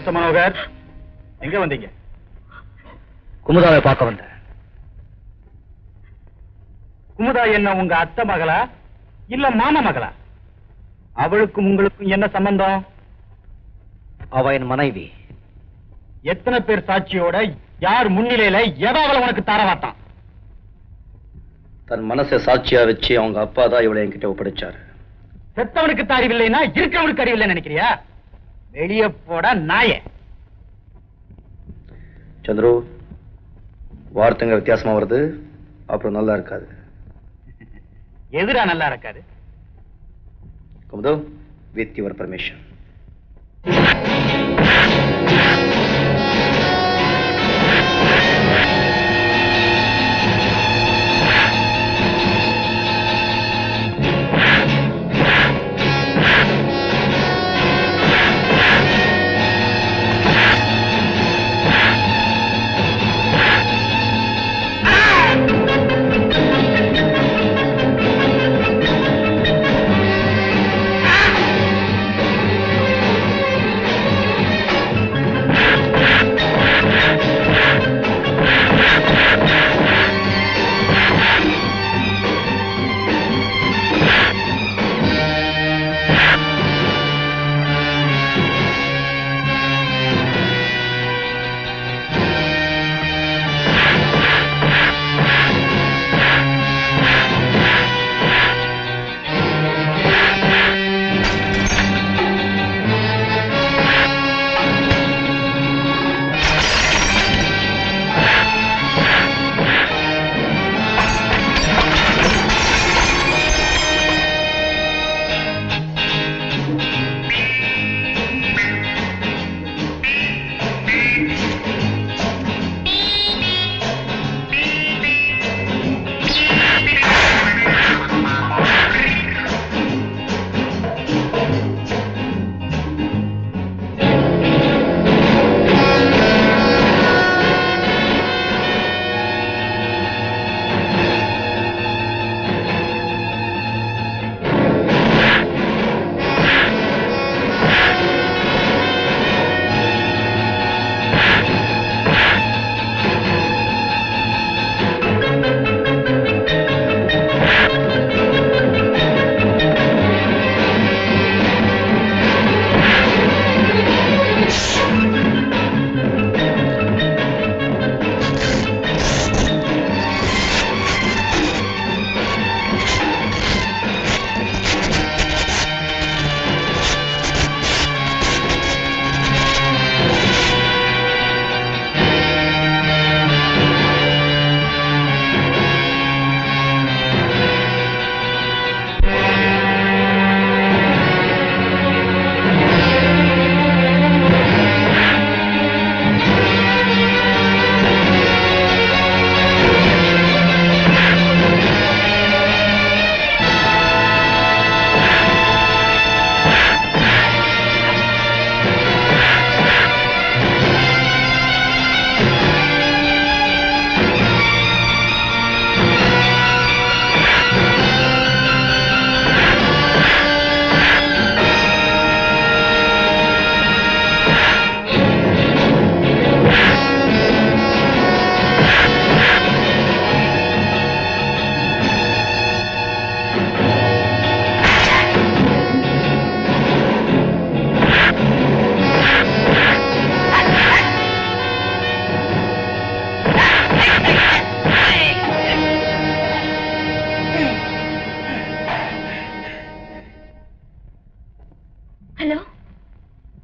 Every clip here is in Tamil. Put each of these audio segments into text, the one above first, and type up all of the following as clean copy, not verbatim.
மிஸ்டர் மனோகர், எங்க வந்தீங்க? குமுதாவை பார்க்க வந்தேன். குமுதா என்ன உங்க அத்தை மகளா இல்ல மாமா மகளா? அவளுக்கும் உங்களுக்கும் என்ன சம்பந்தம்? அவ என் மனைவி. எத்தனை பேர் சாட்சியோட யார் முன்னிலையில எதாவது உனக்கு தரவாட்டான்? தன் மனசை சாட்சியா வச்சு அவங்க அப்பா தான் இவளை என்கிட்ட ஒப்படைச்சாரு. செத்தவனுக்கு அறிவில்லைன்னா இருக்கிறவனுக்கு அறிவில்லை நினைக்கிறியா? வெளியே போட நாயே. சந்துரு, வார்த்தைங்க வித்தியாசமா வருது, அப்புறம் நல்லா இருக்காது. எதிரா நல்லா இருக்காது? குமுது, வித் யுவர் பர்மிஷன்.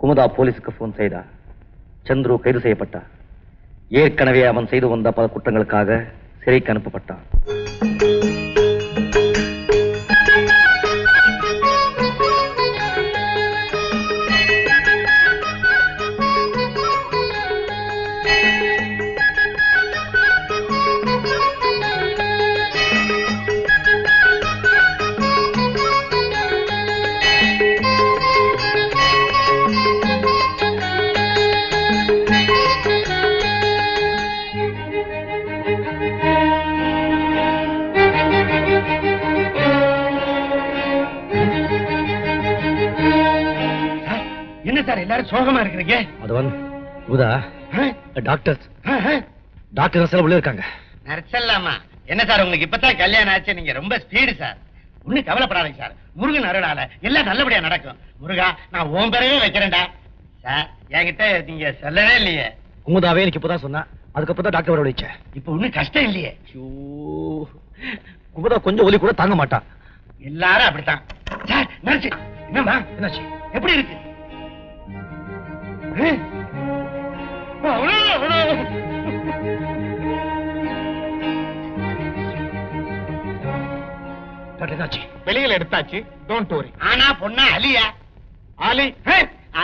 குமுதா போலீஸுக்கு போன் செய்தார். சந்துரு கைது செய்யப்பட்டார். ஏற்கனவே அவன் செய்து வந்த பல குற்றங்களுக்காக சிறைக்கு அனுப்பப்பட்டான். என்ன சார் எல்லாரும் சோகமா இருக்கிறீங்க? அது வந்து உதா டாக்டர் டாக்டர் உள்ள இருக்காங்க. நர்சல்லாமா என்ன சார் உங்களுக்கு இப்பதான் கல்யாணம் ஆச்சு, நீங்க ரொம்ப ஸ்பீடு சார். ஒண்ணு கவலைப்படாதீங்க சார், முருகன் அருளால எல்லாம் நல்லபடியா நடக்கும். முருகா நான் உன் பேரவே வைக்கிறேன்டா. சார் என்கிட்ட நீங்க சொல்லவே இல்லையே. உங்கதாவே எனக்கு இப்பதான் சொன்னா, அதுக்கப்புறம் தான் டாக்டர் வர வச்சேன். இப்ப ஒண்ணும் கஷ்டம் இல்லையே. குமுதா கொஞ்சம் ஒலி கூட தாங்க மாட்டா. எல்லாரும் அப்படித்தான் சார். நர்ஸ் என்னம்மா என்னாச்சு? எப்படி இருக்கு? வெளியில எடுத்தாச்சு. Don't worry. ஆனா பொண்ணா அலியா? ஆலி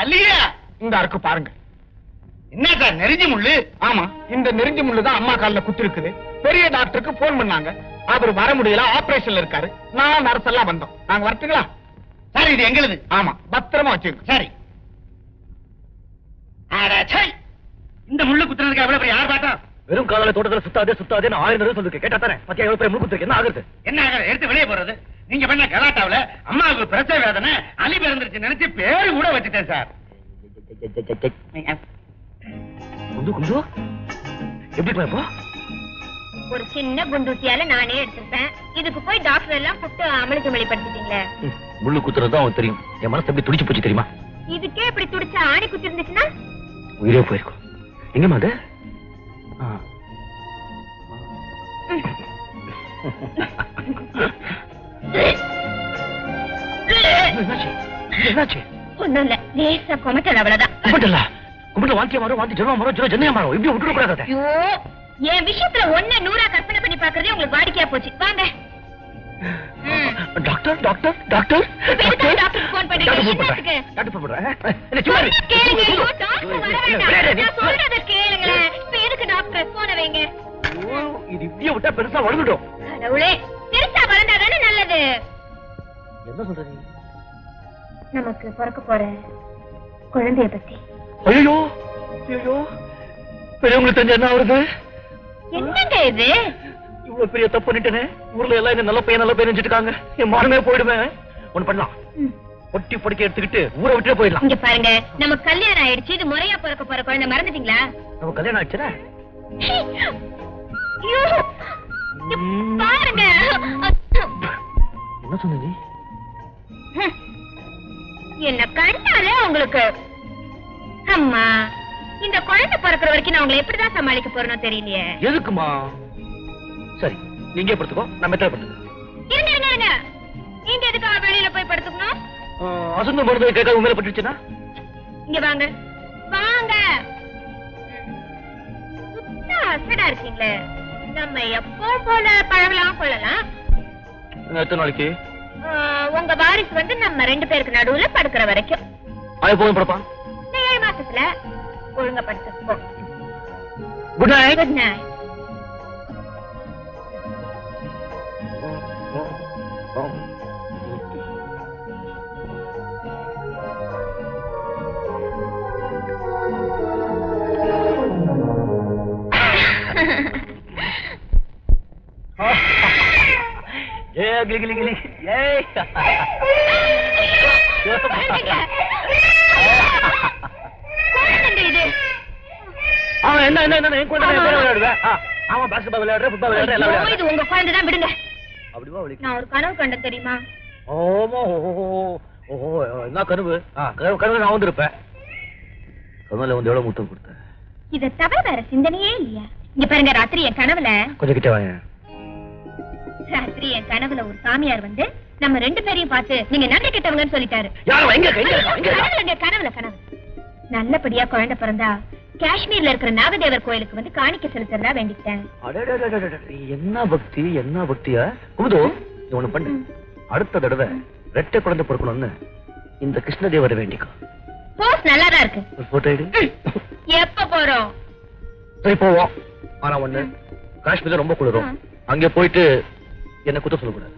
அலியா இந்த அருக்கு பாருங்க. என்ன சார் நெருஞ்சி முள்ளு? ஆமா, இந்த நெருஞ்சி முள்ளு தான் அம்மா கால்ல குத்து இருக்குது. பெரிய டாக்டருக்கு போன் பண்ணாங்க, அவர் வர முடியல, ஆபரேஷன்ல இருக்காரு. நான் நர்ஸ் எல்லாம் வந்தோம். நாங்க வரட்டுங்களா? சார் இது எங்களுது. ஆமா, பத்திரமா வச்சுங்க. சரி. இந்த முள்ளு குத்துறதுக்கு எவ்வளவு பெரிய ஆர்ப்பாட்டம்? வெறும் காலால தோட்டத்துல சுத்தாதே நான் 1000 தடவை சொல்லிருக்கேன். கேட்டா தானே பத்தியா எவ்வளவு பெரிய முழு குத்துருக்கு. என்ன ஆகுது? என்ன ஆகுது? எடுத்து வெளியே போறது. நீங்க பண்ண கலாட்டாவில அம்மாவுக்கு பிரசவ வேதனை, அலி பிறந்துருச்சு நினைச்சு பேரு கூட வச்சுட்டேன் சார். குண்டு எப்படி இப்போ? ஒரு சின்ன குண்டூசியால நானே எடுத்திருப்பேன். இதுக்கு போய் டாக்டர் எல்லாம் கூப்பிட்டு அமலுக்கு வெளிப்படுத்திட்டீங்களே. முள்ளு குத்துறது அவன் தெரியும். என் மனசு எப்படி துடிச்சு போச்சு தெரியுமா? இதுக்கே இப்படி துடிச்சா ஆணி குத்தி இருந்துச்சுன்னா உயிரே போயிருக்கும். எங்கம்மா அது? என்னாச்சு? ஒண்ணும் இல்ல, லேசா கொமட்டல் அவ்வளவுதான். கும்பிட்டு வாந்தியா மாறும், வாந்தி ஜென்மா மாறும், ஜென்னியா மாறும். இப்படி விட்டுட கூடாது. ஐயோ, என் விஷயத்துல ஒண்ணு 100 கற்பனை பண்ணி பாக்குறதே உங்களுக்கு வாடிக்கையா போச்சு. வாங்க. Doctor doctor doctor doctor phone பண்றீங்க. டாக்டர் போடுறேன். கேளுங்களேன். எதுக்கு டாக்டர் போன வைங்க. இது இப்படியே விட்டா பெருசா வளர்ந்துடும். கடவுளே, பெருசா வளர்ந்தாதானே நல்லது. என்ன சொல்றீங்க? நமக்கு பிறக்க போற குழந்தைய பத்தி. ஐயோ ஐயோ, பெரியவங்களுக்கு தெரிஞ்ச என்ன ஆகுது? என்னங்க இது? இவ்வளவு பெரிய தப்பு பண்ணிட்டேனே. ஊர்ல எல்லாம் என்ன நல்ல பையன் நினைச்சிட்டு இருக்காங்க. என் மானமே போயிடுவேன். ஒண்ணு பண்ணலாம், பொட்டி பொடிக்க எடுத்துக்கிட்டு ஊரை விட்டே போயிடலாம். இங்க பாருங்க, நம்ம கல்யாணம் ஆயிடுச்சு. இது முறையா பிறக்க போற குழந்தை மறந்துட்டீங்களா? நம்ம கல்யாணம் ஆயிடுச்சுல. பாருங்க. என்ன சொன்னீங்க? என்ன கண்டாலே உங்களுக்கு அம்மா, இந்த குழந்தை பிறக்கிற வரைக்கும் நான் உங்களை எப்படிதான் சமாளிக்க போறேன்னு தெரியலையே. எதுக்குமா? சரி, நீங்க படுத்துக்கோ, நான் மெத்தல படுத்துக்கோ. இருங்க இருங்க இருங்க, நீங்க எதுக்காக வெளியில போய் படுத்துக்கணும்? அசுந்த மருந்து கேட்க உண்மையில பட்டுச்சுன்னா இங்க வாங்க வாங்க. சுத்தா அசடா இருக்கீங்களே. நம்ம எப்போ போல பழகலாம் கொள்ளலாம். எத்தனை நாளைக்கு? உங்க வாரிசு வந்து நம்ம 2 பேருக்கு நடுவுல படுக்கிற வரைக்கும். போதும் படுப்பான். 7 மாசத்துல ஒழுங்கா படுத்துப்போம். Good night. Good night. நான் ஒரு கனவு கண்டேன் தெரியுமா? என்ன கனவு? கனவு நான் வந்திருப்பேன். கனவுல வந்து எவ்வளவு முத்தம் கொடுத்த? இத தவிர வேற சிந்தனையே இல்லையா? இங்க பாருங்க, ராத்திரி என் கனவுல கொஞ்சம் கிட்ட வாங்க. ராத்திரி என் கனவுல ஒரு சாமியார் வந்து நம்ம 2 பேரையும் பார்த்து நீங்க நன்றி கெட்டவங்கன்னு சொல்லிட்டாரு. கனவுல கனவு நல்லபடியா குழந்தை பிறந்தா காஷ்மீர்ல இருக்கிற நாகதேவர் கோயிலுக்கு வந்து காணிக்க செலுத்துறதா வேண்டிட்டேன். என்ன பக்தி, என்ன பக்தியா? குமுது, நீ ஒண்ணு பண்ணு. அடுத்த தடவை ரெட்டை குழந்தை பிறக்கணும்னு இந்த கிருஷ்ணதேவரை வேண்டிக்கோ. போஸ் நல்லாதான் இருக்கு. போட்டோ எடு. எப்ப போறோம்? சரி போவோம். ஆனா ஒண்ணு, காஷ்மீர்ல ரொம்ப குளிரும். அங்க போயிட்டு என்ன குத்த சொல்லக்கூடாது.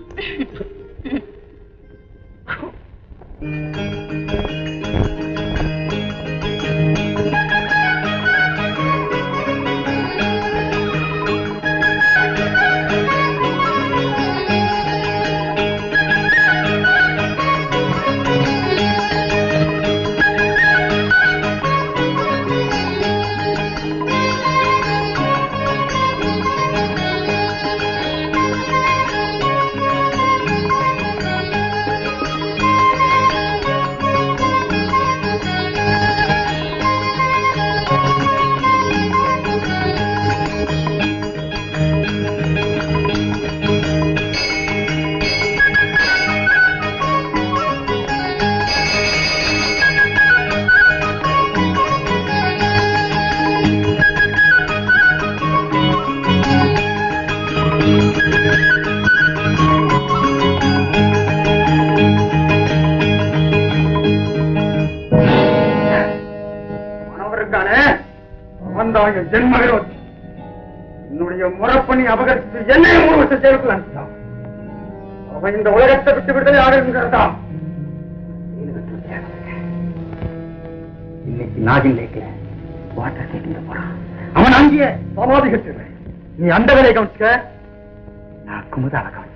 தான் என் ஜென்ம விரோதி. என்னுடைய முறப்பணி அபகரித்து என்னையும் 3 வருஷம் ஜெயிலுக்குள் அனுப்பிட்டான். அவன் இந்த உலகத்தை விட்டு விடுதலை ஆடுங்கிறதா இன்னைக்கு நாகின் லேக்ல வாட்டர் கேட்டு போறான். அவன் அங்கேயே சமாதி கட்டுறேன். நீ அந்த வேலையை கவனிச்சுக்க, நான் குமுதாவை கவனிச்சுக்கிறேன்.